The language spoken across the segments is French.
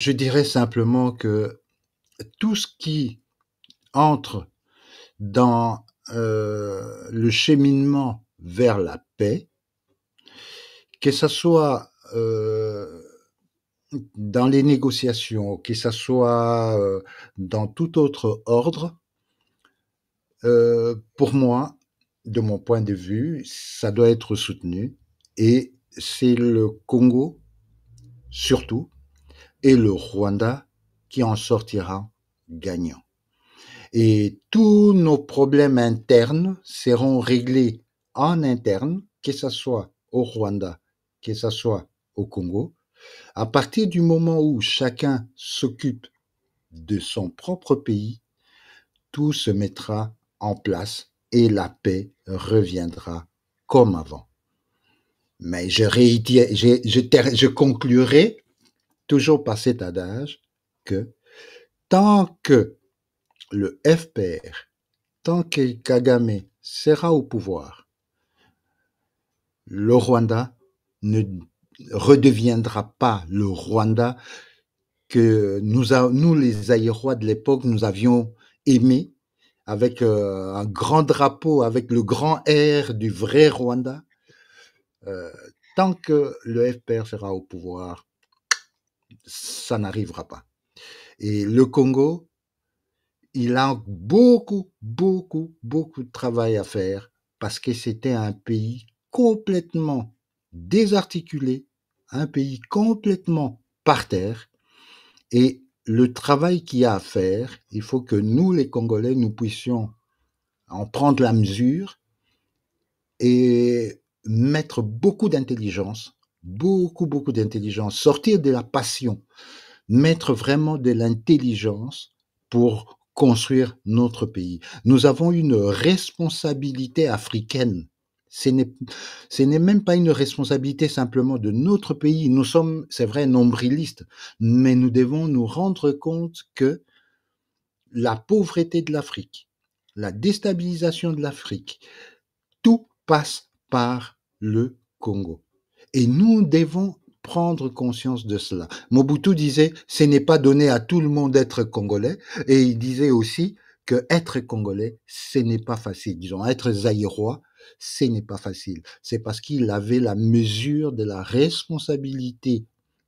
Je dirais simplement que tout ce qui entre dans, le cheminement vers la paix, que ça soit, dans les négociations, que ça soit, dans tout autre ordre, pour moi, de mon point de vue, ça doit être soutenu et c'est le Congo, surtout, et le Rwanda qui en sortira gagnant. Et tous nos problèmes internes seront réglés en interne, que ce soit au Rwanda, que ce soit au Congo, à partir du moment où chacun s'occupe de son propre pays, tout se mettra en place et la paix reviendra comme avant. Mais je conclurai toujours par cet adage que tant que le FPR, tant que Kagame sera au pouvoir, le Rwanda ne redeviendra pas le Rwanda que nous les Aïrois de l'époque, nous avions aimé, avec un grand drapeau, avec le grand R du vrai Rwanda. Tant que le FPR sera au pouvoir, ça n'arrivera pas. Et le Congo, il a beaucoup, beaucoup, beaucoup de travail à faire parce que c'était un pays complètement désarticulé, un pays complètement par terre. Et le travail qu'il y a à faire, il faut que nous, les Congolais, nous puissions en prendre la mesure et mettre beaucoup d'intelligence, beaucoup, beaucoup d'intelligence, sortir de la passion, mettre vraiment de l'intelligence pour construire notre pays. Nous avons une responsabilité africaine. Ce n'est même pas une responsabilité simplement de notre pays. Nous sommes, c'est vrai, nombrilistes, mais nous devons nous rendre compte que la pauvreté de l'Afrique, la déstabilisation de l'Afrique, tout passe par le Congo. Et nous devons prendre conscience de cela. Mobutu disait, ce n'est pas donné à tout le monde d'être congolais, et il disait aussi que être congolais, ce n'est pas facile. Disons, être zaïrois, ce n'est pas facile. C'est parce qu'il avait la mesure de la responsabilité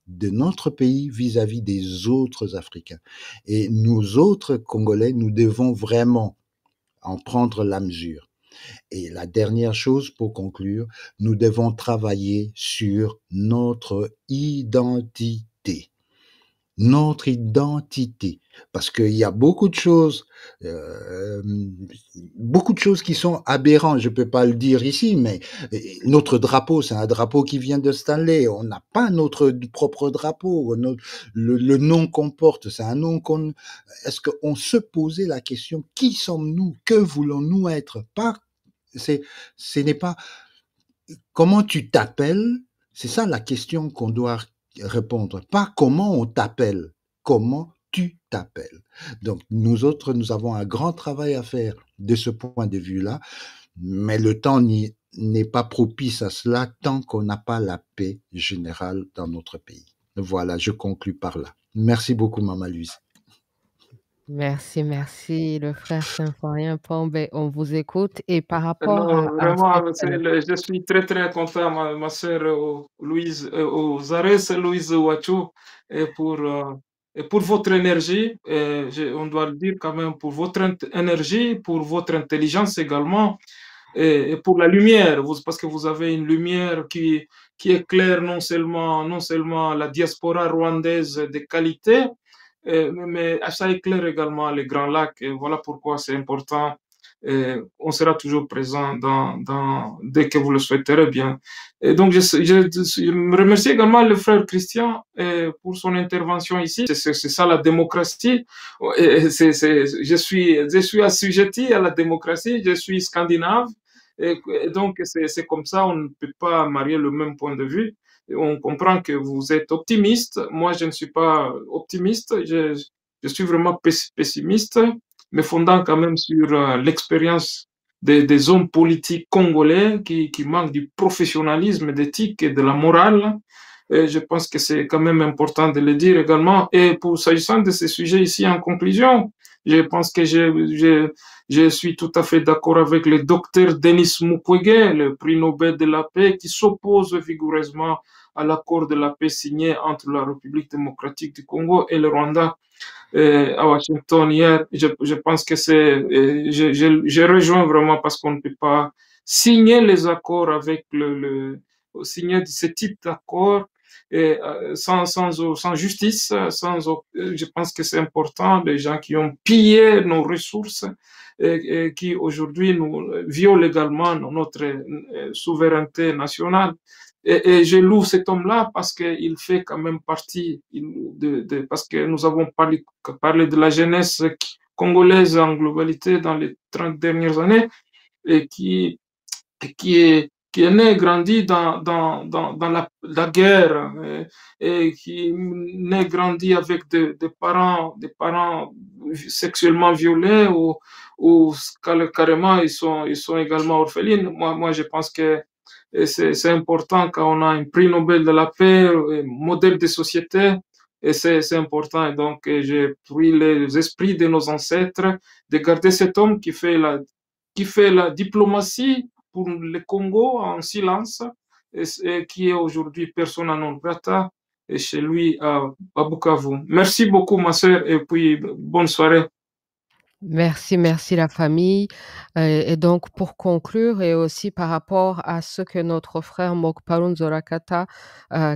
de notre pays vis-à-vis des autres Africains. Et nous autres Congolais, nous devons vraiment en prendre la mesure. Et la dernière chose pour conclure, nous devons travailler sur notre identité. Notre identité. Parce qu'il y a beaucoup de choses qui sont aberrantes. Je ne peux pas le dire ici, mais notre drapeau, c'est un drapeau qui vient de Stanley. On n'a pas notre propre drapeau. Le nom qu'on porte, c'est un nom qu'on... Est-ce qu'on se posait la question, qui sommes-nous? Que voulons-nous être? Ce n'est pas comment tu t'appelles, c'est ça la question qu'on doit répondre. Pas comment on t'appelle, comment tu t'appelles. Donc nous autres, nous avons un grand travail à faire de ce point de vue-là, mais le temps n'est pas propice à cela tant qu'on n'a pas la paix générale dans notre pays. Voilà, je conclus par là. Merci beaucoup, Maman Louise. Merci, merci, le frère Symphorien Pombe, on vous écoute. Et par rapport Non, à vraiment, cette... je suis très, très content, ma sœur Louise, aux Ares, Louise Ouachou, et pour votre énergie, on doit le dire quand même, pour votre énergie, pour votre intelligence également, et pour la lumière, parce que vous avez une lumière qui éclaire non seulement la diaspora rwandaise de qualité, mais ça éclaire également les Grands Lacs. Et voilà pourquoi c'est important. Et on sera toujours présent dès que vous le souhaiterez bien. Et donc, je me remercie également le frère Christian pour son intervention ici. C'est ça la démocratie. Je suis assujetti à la démocratie, je suis scandinave. Et donc, c'est comme ça, on ne peut pas marier le même point de vue. On comprend que vous êtes optimiste. Moi, je ne suis pas optimiste. Je suis vraiment pessimiste, mais fondant quand même sur l'expérience des hommes politiques congolais qui manquent du professionnalisme, d'éthique et de la morale. Et je pense que c'est quand même important de le dire également. Et pour s'agissant de ces sujets ici, en conclusion, je pense que je suis tout à fait d'accord avec le docteur Denis Mukwege, le prix Nobel de la paix, qui s'oppose vigoureusement à l'accord de la paix signé entre la République démocratique du Congo et le Rwanda à Washington hier. Je pense que je rejoins vraiment parce qu'on ne peut pas signer les accords avec signer ce type d'accord sans justice, je pense que c'est important, les gens qui ont pillé nos ressources et qui aujourd'hui nous violent légalement notre souveraineté nationale. Et je loue cet homme-là parce qu'il fait quand même partie parce que nous avons parlé de la jeunesse congolaise en globalité dans les 30 dernières années et qui est né et grandi dans la guerre et qui est né et grandi avec des parents sexuellement violés ou carrément ils sont également orphelines. Moi, je pense que c'est important quand on a un prix Nobel de la paix, un modèle de société, et c'est important. Et donc, j'ai pris les esprits de nos ancêtres de garder cet homme qui fait la diplomatie pour le Congo en silence et qui est aujourd'hui persona non grata et chez lui à Bukavu. Merci beaucoup, ma sœur, et puis bonne soirée. Merci, merci la famille. Et donc pour conclure et aussi par rapport à ce que notre frère Mokpalon Zorakata,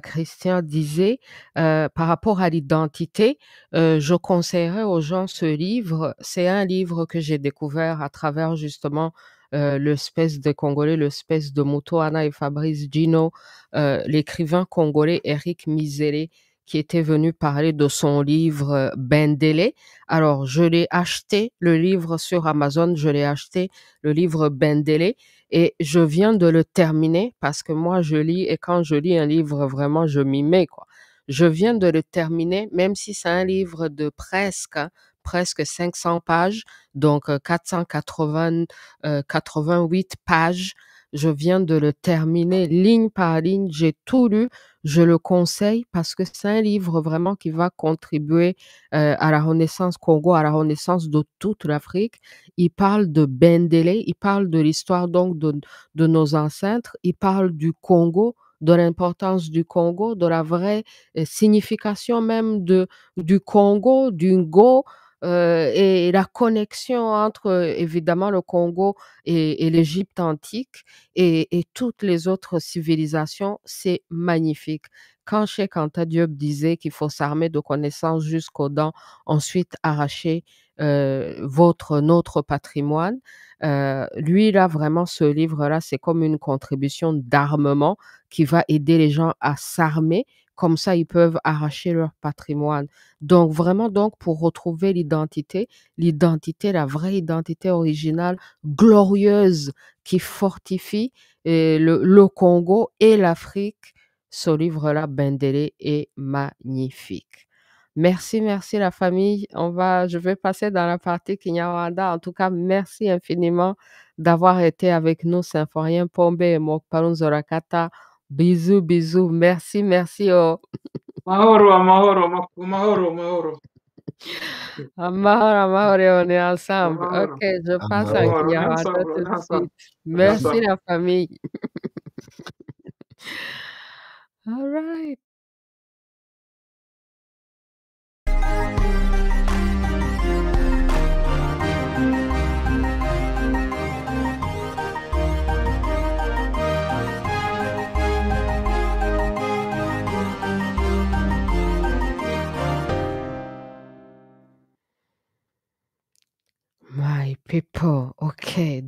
Christian disait, par rapport à l'identité, je conseillerais aux gens ce livre. C'est un livre que j'ai découvert à travers justement, le space des Congolais, le space de Mutoana et Fabrice Gino, l'écrivain congolais Éric Misélé qui était venu parler de son livre, Bendélé. Alors, je l'ai acheté, le livre sur Amazon, je l'ai acheté, le livre Bendélé, et je viens de le terminer parce que moi, je lis et quand je lis un livre, vraiment, je m'y mets, quoi. Je viens de le terminer, même si c'est un livre de presque 500 pages, donc 88 pages. Je viens de le terminer ligne par ligne, j'ai tout lu. Je le conseille parce que c'est un livre vraiment qui va contribuer à la Renaissance Congo, à la Renaissance de toute l'Afrique. Il parle de Bendélé, il parle de l'histoire donc de nos ancêtres, il parle du Congo, de l'importance du Congo, de la vraie signification même du Congo, du Ngo, et la connexion entre évidemment le Congo et l'Égypte antique et toutes les autres civilisations, c'est magnifique. Quand Cheikh Anta Diop disait qu'il faut s'armer de connaissances jusqu'aux dents, ensuite arracher notre patrimoine, lui là vraiment ce livre-là, c'est comme une contribution d'armement qui va aider les gens à s'armer, comme ça ils peuvent arracher leur patrimoine. Donc vraiment donc pour retrouver l'identité, la vraie identité originale, glorieuse qui fortifie le Congo et l'Afrique. Ce livre-là, Bendélé, est magnifique. Merci, merci la famille. Je vais passer dans la partie Kinyarwanda. En tout cas, merci infiniment d'avoir été avec nous, Symphorien Pombe et Mokpalon Zorakata. Bisous, bisous. Merci, merci. Oh. Mahoro, mahoro, mahoro, mahoro. Amahoro, amahoro, on est ensemble. Mahoro. Ok, je passe en Amahoro. On est Kinyarwanda ensemble, tout on est de ensemble. suite. Merci ensemble. la famille. All right. My people, okay.